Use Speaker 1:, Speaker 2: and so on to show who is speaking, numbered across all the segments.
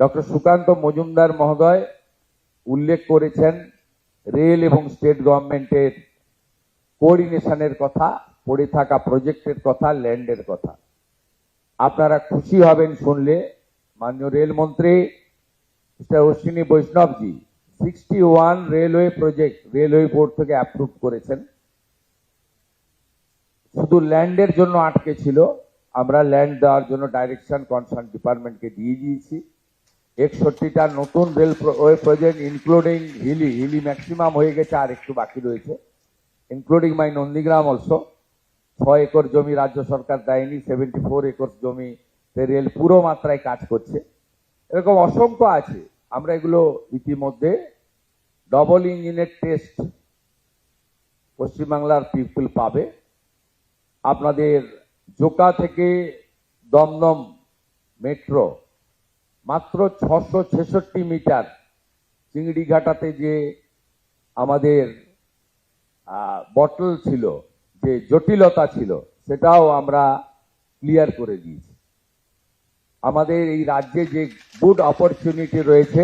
Speaker 1: Doctor Sukanta Majumdar মহোদয় উল্লেখ করেছেন রেল এবং স্টেট গভর্নমেন্টের কোঅর্ডিনেশনের কথা, পড়ে থাকা প্রজেক্টের কথা, ল্যান্ডের কথা। আপনারা খুশি হবেন শুনলে মাননীয় রেলমন্ত্রী mister Ashwini Vaishnavji 61 railway project railway board থেকে অ্যাপ্রুভ করেছেন। শুধু ল্যান্ডের জন্য আটকে ছিল, আমরা ল্যান্ড দেওয়ার জন্য ডাইরেকশন কনসার্ন ডিপার্টমেন্টকে দিয়ে দিয়েছি। 61টা নতুন railway project including Hili maximum হয়ে গেছে, আর একটু বাকি রয়েছে, including my Nandigram also. 6 acre জমি রাজ্য সরকার দেয়নি, 74 একর জমি রেল পুরো মাত্রায় কাজ করছে। এরকম অসংখ্য আছে। আমরা এগুলো ইতিমধ্যে ডবল ইঞ্জিনের টেস্ট পশ্চিমবাংলার পিপল পাবে। আপনাদের জোকা থেকে দমদম মেট্রো মাত্র 666 মিটার, চিংড়িঘাটাতে যে আমাদের বটল ছিল, যে জটিলতা ছিল, সেটাও আমরা ক্লিয়ার করে দিয়েছি। আমাদের এই রাজ্যে যে গুড অপরচুনিটি রয়েছে,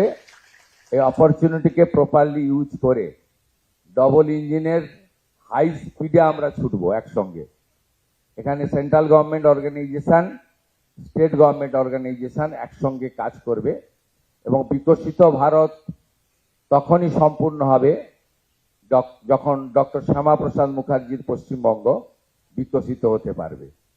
Speaker 1: এই অপরচুনিটিকে প্রপারলি ইউজ করে ডবল ইঞ্জিনের হাই স্পিডে আমরা ছুটবো একসঙ্গে। এখানে central government organization, state government organization একসঙ্গে কাজ করবে এবং বিকশিত ভারত তখনই সম্পূর্ণ হবে যখন ডক্টর শ্যামাপ্রসাদ মুখার্জির পশ্চিমবঙ্গ বিকশিত হতে পারবে।